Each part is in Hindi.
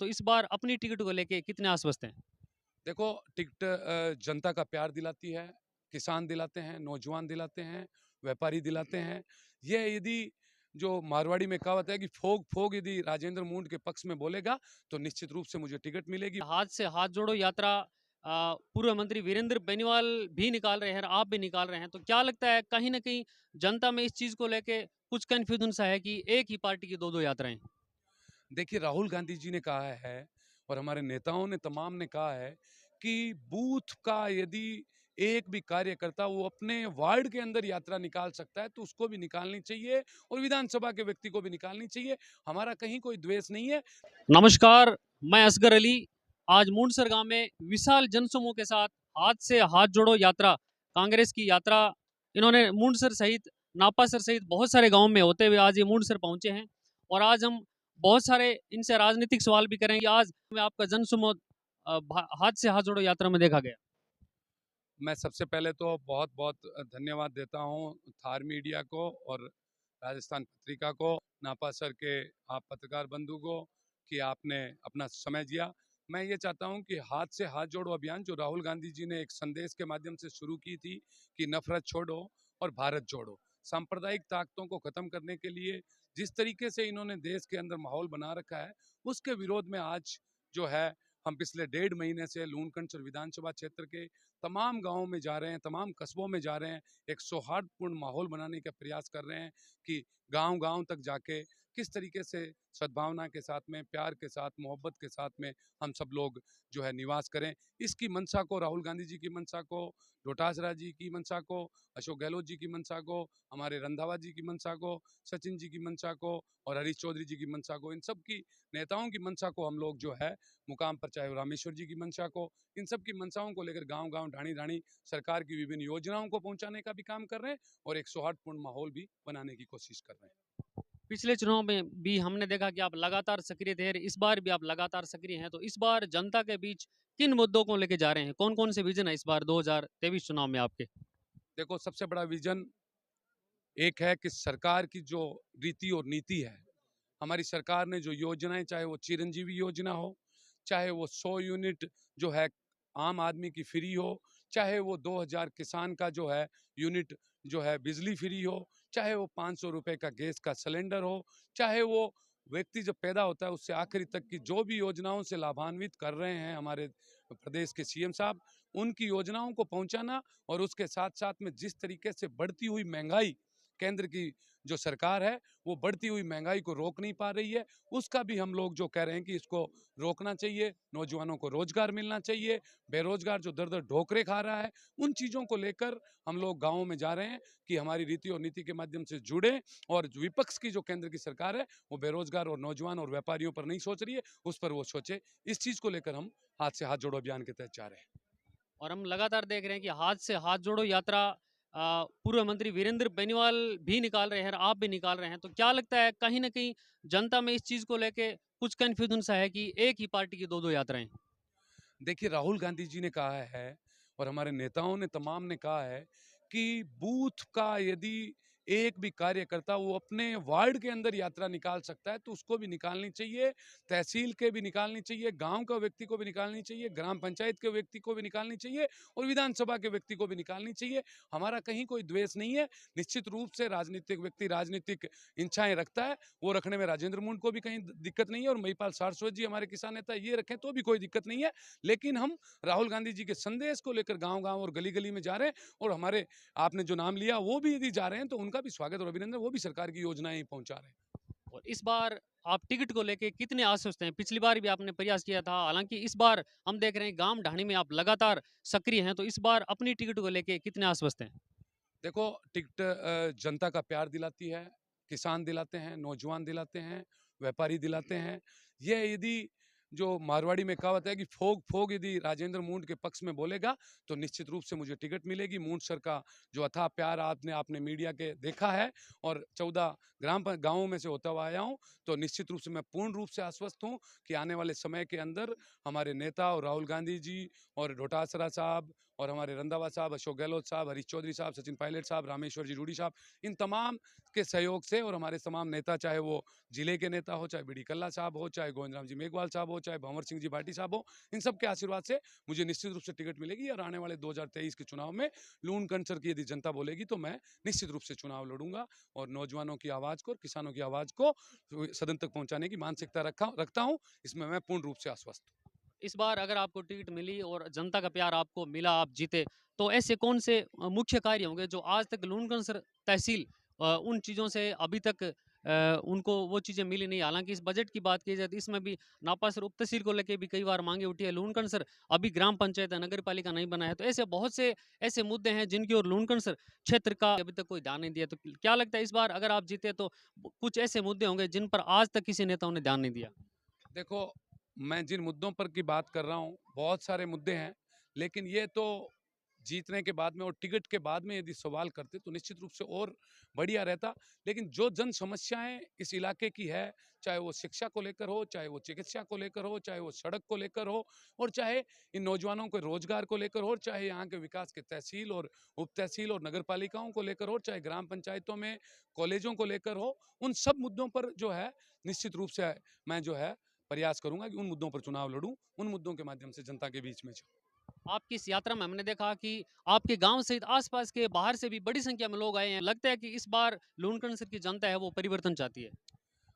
तो इस बार अपनी टिकट को लेके कितने आश्वस्त हैं? देखो, टिकट जनता का प्यार दिलाती है, किसान दिलाते हैं, नौजवान दिलाते हैं, व्यापारी दिलाते हैं। ये यदि जो मारवाड़ी में कहावत है कि फोग फोग यदि राजेंद्र मूड के पक्ष में बोलेगा तो निश्चित रूप से मुझे टिकट मिलेगी। हाथ से हाथ जोड़ो यात्रा पूर्व मंत्री वीरेंद्र बेनीवाल भी निकाल रहे हैं और आप भी निकाल रहे हैं, तो क्या लगता है कहीं ना कहीं जनता में इस चीज को लेके कुछ कंफ्यूजन सा है कि एक ही पार्टी की दो दो यात्राएं? देखिए, राहुल गांधी जी ने कहा है और हमारे नेताओं ने तमाम ने कहा है कि बूथ का यदि एक भी कार्यकर्ता वो अपने वार्ड के अंदर यात्रा निकाल सकता है तो उसको भी निकालनी चाहिए और विधानसभा के व्यक्ति को भी निकालनी चाहिए। हमारा कहीं कोई द्वेष नहीं है। नमस्कार, मैं असगर अली। आज मुंडसर गांव में विशाल जनसमूह के साथ हाथ से हाथ जोड़ो यात्रा, कांग्रेस की यात्रा, इन्होंने मुंडसर सहित नापासर सहित बहुत सारे गांव में होते हुए आज ये मुंडसर पहुंचे हैं। और आज हम बहुत सारे इनसे राजनीतिक सवाल भी करेंगे। आज में आपका जनसमूह हाथ से हाथ जोड़ो यात्रा में देखा गया। मैं सबसे पहले तो बहुत बहुत धन्यवाद देता हूँ थार मीडिया को और राजस्थान पत्रिका को, नापा सर के आप पत्रकार बंधु को कि आपने अपना समय दिया। मैं ये चाहता हूँ कि हाथ से हाथ जोड़ो अभियान जो राहुल गांधी जी ने एक संदेश के माध्यम से शुरू की थी कि नफरत छोड़ो और भारत जोड़ो, सांप्रदायिक ताकतों को खत्म करने के लिए जिस तरीके से इन्होंने देश के अंदर माहौल बना रखा है उसके विरोध में आज जो है हम पिछले 1.5 महीने से लूनकंचर विधानसभा क्षेत्र के तमाम गांवों में जा रहे हैं, तमाम कस्बों में जा रहे हैं, एक सौहार्दपूर्ण माहौल बनाने का प्रयास कर रहे हैं कि गांव-गांव तक जाके किस तरीके से सद्भावना के साथ में, प्यार के साथ, मोहब्बत के साथ में हम सब लोग जो है निवास करें। इसकी मंशा को, राहुल गांधी जी की मंशा को, डोटासरा जी की मंशा को, अशोक गहलोत जी की मंशा को, हमारे रंधावा जी की मंशा को, सचिन जी की मंशा को और हरीश चौधरी जी की मंशा को, इन सब की नेताओं की मंशा को हम लोग जो है मुकाम पर, चाहे वो रामेश्वर जी की मंशा को, इन सब की मंशाओं को लेकर गांव-गांव, ढाणी-ढाणी सरकार की विभिन्न योजनाओं को पहुंचाने का भी काम कर रहे हैं और एक सौहार्दपूर्ण माहौल भी बनाने की कोशिश कर रहे हैं। पिछले चुनाव में भी हमने देखा कि आप लगातार सक्रिय थे, इस बार भी आप लगातार सक्रिय हैं, तो इस बार जनता के बीच किन मुद्दों को लेके जा रहे हैं? कौन कौन से विजन है इस बार 2023 चुनाव में आपके? देखो, सबसे बड़ा विजन एक है कि सरकार की जो रीति और नीति है, हमारी सरकार ने जो योजनाएं, चाहे वो चिरंजीवी योजना हो, चाहे वो 100 यूनिट जो है आम आदमी की फ्री हो, चाहे वो 2000 किसान का जो है यूनिट जो है बिजली फ्री हो, चाहे वो 500 रुपए का गैस का सिलेंडर हो, चाहे वो व्यक्ति जब पैदा होता है उससे आखिरी तक की जो भी योजनाओं से लाभान्वित कर रहे हैं हमारे प्रदेश के सीएम साहब, उनकी योजनाओं को पहुंचाना और उसके साथ साथ में जिस तरीके से बढ़ती हुई महंगाई केंद्र की जो सरकार है वो बढ़ती हुई महंगाई को रोक नहीं पा रही है, उसका भी हम लोग जो कह रहे हैं कि इसको रोकना चाहिए, नौजवानों को रोजगार मिलना चाहिए, बेरोजगार जो दर दर ढोकरे खा रहा है, उन चीज़ों को लेकर हम लोग गाँवों में जा रहे हैं कि हमारी रीति और नीति के माध्यम से जुड़े और जो विपक्ष की जो केंद्र की सरकार है वो बेरोजगार और नौजवान और व्यापारियों पर नहीं सोच रही है, उस पर वो सोचे। इस चीज़ को लेकर हम हाथ से हाथ जोड़ो अभियान के तहत जा रहे हैं। और हम लगातार देख रहे हैं कि हाथ से हाथ जोड़ो यात्रा पूर्व मंत्री वीरेंद्र बेनीवाल भी निकाल रहे हैं और आप भी निकाल रहे हैं, तो क्या लगता है कहीं ना कहीं जनता में इस चीज को लेके कुछ कंफ्यूजन सा है कि एक ही पार्टी की दो दो यात्राएं? देखिए, राहुल गांधी जी ने कहा है और हमारे नेताओं ने तमाम ने कहा है कि बूथ का यदि एक भी कार्यकर्ता वो अपने वार्ड के अंदर यात्रा निकाल सकता है तो उसको भी निकालनी चाहिए, तहसील के भी निकालनी चाहिए, गांव का व्यक्ति को भी निकालनी चाहिए, ग्राम पंचायत के व्यक्ति को भी निकालनी चाहिए और विधानसभा के व्यक्ति को भी निकालनी चाहिए। हमारा कहीं कोई द्वेष नहीं है। निश्चित रूप से राजनीतिक व्यक्ति राजनीतिक इच्छाएं रखता है, वो रखने में राजेंद्र मूड को भी कहीं दिक्कत नहीं है और महिपाल सारस्वत जी हमारे किसान नेता ये रखें तो भी कोई दिक्कत नहीं है। लेकिन हम राहुल गांधी जी के संदेश को लेकर गांव-गांव और गली-गली में जा रहे हैं और हमारे आपने जो नाम लिया वो भी यदि जा रहे हैं तो उनका भी स्वागत और अभिनंदन, वो भी सरकार की योजनाएं पहुंचा रहे हैं। और इस बार आप टिकट को लेके कितने आश्वस्त हैं? पिछली बार भी आपने प्रयास किया था, हालांकि इस बार हम देख रहे हैं गांव ढाणी में आप लगातार सक्रिय हैं, तो इस बार अपनी टिकट को लेके कितने आश्वस्त हैं? देखो, टिकट जनता का प्यार दिलाती है, किसान दिलाते हैं, नौजवान दिलाते हैं, व्यापारी दिलाते हैं। ये यदि जो मारवाड़ी में कहावत है कि फोग फोग यदि राजेंद्र मूड के पक्ष में बोलेगा तो निश्चित रूप से मुझे टिकट मिलेगी। मूड सर का जो अथाह प्यार आपने आपने मीडिया के देखा है और 14 गांवों में से होता हुआ आया हूं, तो निश्चित रूप से मैं पूर्ण रूप से आश्वस्त हूं कि आने वाले समय के अंदर हमारे नेता और राहुल गांधी जी और डोटासरा साहब और हमारे रंधावा साहब, अशोक गहलोत साहब, हरीश चौधरी साहब, सचिन पायलट साहब, रामेश्वर जी रूडी साहब, इन तमाम के सहयोग से और हमारे तमाम नेता, चाहे वो जिले के नेता हो, चाहे बीडी कल्ला साहब हो, चाहे गोविंद राम जी मेघवाल साहब हो, चाहे भंवर सिंह जी भाटी साहब हो, इन सब के आशीर्वाद से मुझे निश्चित रूप से टिकट मिलेगी और आने वाले 2023 के चुनाव में लूण कंचर की यदि जनता बोलेगी तो मैं निश्चित रूप से चुनाव लड़ूंगा और नौजवानों की आवाज़ को और किसानों की आवाज़ को सदन तक पहुंचाने की मानसिकता रखता हूं। इसमें मैं पूर्ण रूप से आश्वस्त हूं। इस बार अगर आपको टिकट मिली और जनता का प्यार आपको मिला, आप जीते, तो ऐसे कौन से मुख्य कार्य होंगे जो आज तक लूणकंसर तहसील उन चीज़ों से अभी तक उनको वो चीज़ें मिली नहीं? हालांकि इस बजट की बात की जाए तो इसमें भी नापासर उप तहसील को लेकर भी कई बार मांगे उठी है। लूणकंसर अभी ग्राम पंचायत है, नगर पालिका नहीं बना है, तो ऐसे बहुत से ऐसे मुद्दे हैं जिनकी ओर लूणकंसर क्षेत्र का अभी तक कोई ध्यान नहीं दिया। तो क्या लगता है इस बार अगर आप जीते तो कुछ ऐसे मुद्दे होंगे जिन पर आज तक किसी नेताओं ने ध्यान नहीं दिया? देखो, मैं जिन मुद्दों पर की बात कर रहा हूँ, बहुत सारे मुद्दे हैं, लेकिन ये तो जीतने के बाद में और टिकट के बाद में यदि सवाल करते तो निश्चित रूप से और बढ़िया रहता। लेकिन जो जन समस्याएं इस इलाके की है, चाहे वो शिक्षा को लेकर हो, चाहे वो चिकित्सा को लेकर हो, चाहे वो सड़क को लेकर हो, और चाहे इन नौजवानों के रोजगार को लेकर हो, चाहे यहाँ के विकास के तहसील और उप तहसील और नगर पालिकाओं को लेकर हो, चाहे ग्राम पंचायतों में कॉलेजों को लेकर हो, उन सब मुद्दों पर जो है निश्चित रूप से मैं जो है प्रयास करूंगा कि उन मुद्दों पर चुनाव लड़ूं, उन मुद्दों के माध्यम से जनता के बीच में जाऊं। आपकी इस यात्रा में हमने देखा कि आपके गांव सहित आसपास के बाहर से भी बड़ी संख्या में लोग आए हैं। लगता है कि इस बार लूणकरणसर की जनता है वो परिवर्तन चाहती है।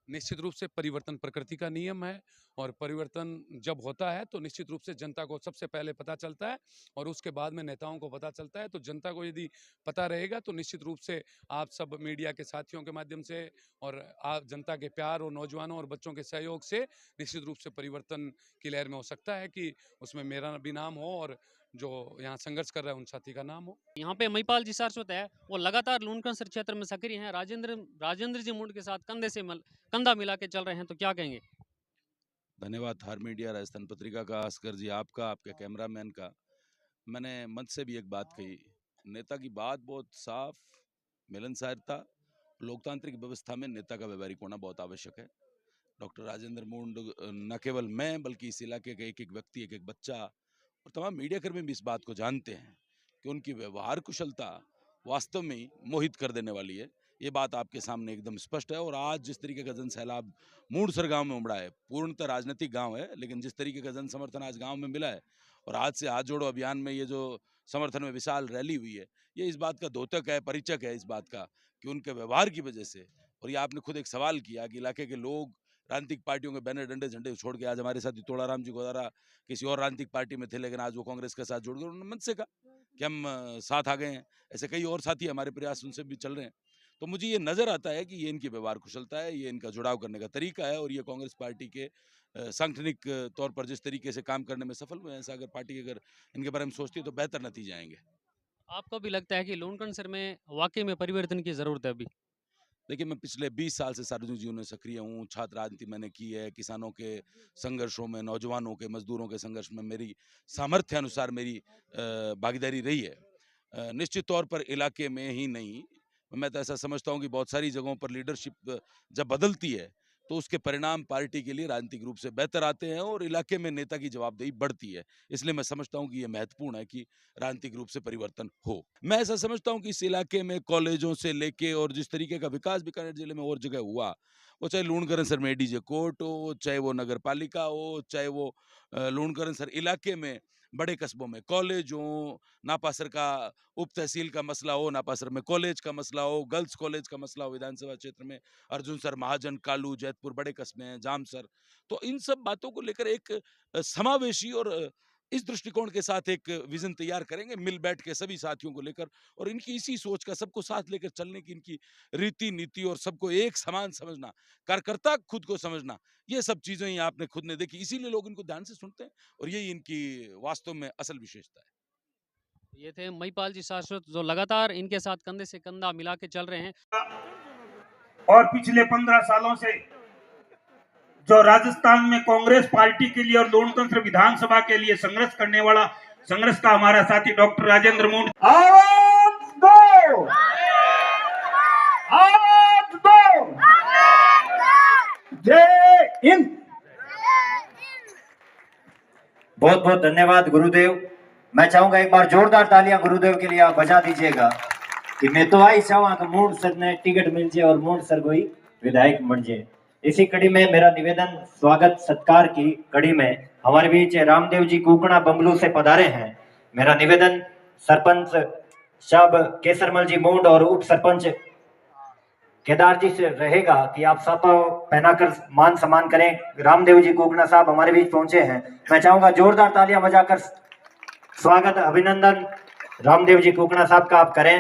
निश्चित रूप से परिवर्तन प्रकृति का नियम है और परिवर्तन जब होता है तो निश्चित रूप से जनता को सबसे पहले पता चलता है और उसके बाद में नेताओं को पता चलता है। तो जनता को यदि पता रहेगा तो निश्चित रूप से आप सब मीडिया के साथियों के माध्यम से और आप जनता के प्यार और नौजवानों और बच्चों के सहयोग से निश्चित रूप से परिवर्तन की लहर में हो सकता है कि उसमें मेरा भी नाम हो और जो यहाँ संघर्ष कर रहे हैं उन साथी का नाम हो। यहाँ पे महिपाल जी सारस्वत है, वो लगातार लूणकरणसर क्षेत्र में सक्रिय हैं। राजेंद्र जी मुंड के साथ कंधे से कंधा मिला के चल रहे हैं, तो क्या कहेंगे? धन्यवाद थार मीडिया, राजस्थान पत्रिका का, अस्कर जी आपका, आपके कैमरामैन का। मैंने मंच से भी एक बात कही, नेता की बात बहुत साफ, मिलनसारता, लोकतांत्रिक व्यवस्था में नेता का व्यवहारिक होना बहुत आवश्यक है। डॉक्टर राजेंद्र मुंड न केवल मैं बल्कि इस इलाके के एक एक व्यक्ति, एक एक बच्चा और तमाम मीडिया कर्मी भी इस बात को जानते हैं कि उनकी व्यवहार कुशलता वास्तव में ही मोहित कर देने वाली है। ये बात आपके सामने एकदम स्पष्ट है। और आज जिस तरीके का जन सैलाब मूडसर गांव में उमड़ा है, पूर्णतः राजनीतिक गांव है, लेकिन जिस तरीके का जन समर्थन आज गांव में मिला है और आज से हाथ जोड़ो अभियान में ये जो समर्थन में विशाल रैली हुई है, ये इस बात का द्योतक है, परिचक है इस बात का कि उनके व्यवहार की वजह से। और ये आपने खुद एक सवाल किया कि इलाके के लोग राजनीतिक पार्टियों के बैनर डंडे झंडे छोड़ के आज हमारे साथ तोड़ाराम जी गोदारा किसी और राजनीतिक पार्टी में थे, लेकिन आज वो कांग्रेस के साथ जुड़ गए। उन्होंने मन से कहा कि हम साथ आ गए हैं। ऐसे कई और साथी हमारे प्रयास उनसे भी चल रहे हैं। तो मुझे ये नजर आता है कि ये इनकी व्यवहार कुशलता है, ये इनका जुड़ाव करने का तरीका है और ये कांग्रेस पार्टी के सांगठनिक तौर पर जिस तरीके से काम करने में सफल हुए हैं, ऐसा अगर पार्टी अगर इनके बारे में सोचती है तो बेहतर नतीजे आएंगे। आपको भी लगता है कि लूणकरणसर में वाकई में परिवर्तन की जरूरत है अभी? देखिए, मैं पिछले 20 साल से सार्वजनिक जीवन में सक्रिय हूँ। छात्र राजनीति मैंने की है, किसानों के संघर्षों में, नौजवानों के, मजदूरों के संघर्ष में मेरी सामर्थ्य अनुसार मेरी भागीदारी रही है। निश्चित तौर पर इलाके में ही नहीं, मैं तो ऐसा समझता हूँ कि बहुत सारी जगहों पर लीडरशिप जब बदलती है तो उसके परिणाम पार्टी के लिए राजनीतिक रूप से बेहतर आते हैं और इलाके में नेता की जवाबदेही बढ़ती है। इसलिए मैं समझता हूँ कि ये महत्वपूर्ण है कि राजनीतिक रूप से परिवर्तन हो। मैं ऐसा समझता हूँ कि इस इलाके में कॉलेजों से लेके और जिस तरीके का विकास बीकानेर जिले में और जगह हुआ, वो चाहे लूणकरणसर में डीजे कोर्ट हो, चाहे वो नगर पालिका हो, चाहे वो लूणकरणसर इलाके में बड़े कस्बों में कॉलेज हो, नापासर का उप तहसील का मसला हो, नापासर में कॉलेज का मसला हो, गर्ल्स कॉलेज का मसला हो, विधानसभा क्षेत्र में अर्जुन सर, महाजन, कालू, जैतपुर बड़े कस्बे हैं, जामसर। तो इन सब बातों को लेकर एक समावेशी और इस दृष्टिकोण के साथ एक विजन तैयार करेंगे, मिल बैठ के सभी साथियों को लेकर, और इनकी इसी सोच का सबको साथ लेकर चलने की इनकी रीति नीति और सबको एक समान समझना, कार्यकर्ता खुद को समझना, ये सब चीजें ही आपने खुद ने देखी, इसीलिए लोग इनको ध्यान से सुनते हैं और यही इनकी वास्तव में असल विशेषता है। ये थे महिपाल जी सारस्वत जो लगातार इनके साथ कंधे से कंधा मिला के चल रहे हैं। और पिछले 15 सालों से जो राजस्थान में कांग्रेस पार्टी के लिए और लोकतंत्र विधानसभा के लिए संघर्ष करने वाला संघर्ष का हमारा साथी डॉक्टर राजेंद्र मुंड। आवाज दो, आवाज दो, जय हिंद। बहुत बहुत धन्यवाद गुरुदेव। मैं चाहूंगा एक बार जोरदार तालियां गुरुदेव के लिए आप बजा दीजिएगा कि मैं तो आई चाहूंगा कि मूड सर ने टिकट मिल जाए और मूड सर कोई विधायक बन जाए। इसी कड़ी में मेरा निवेदन स्वागत सत्कार की कड़ी में हमारे बीच रामदेव जी कुकड़ा बंगलू से पधारे हैं। मेरा निवेदन सरपंच साहब केसरमल जी मूंड और उप सरपंच केदार जी से रहेगा कि आप सापा पहनाकर मान सम्मान करें। रामदेव जी कुकड़ा साहब हमारे बीच पहुंचे हैं। मैं चाहूंगा जोरदार तालियां बजाकर स्वागत अभिनंदन रामदेव जी कुकड़ा साहब का आप करें।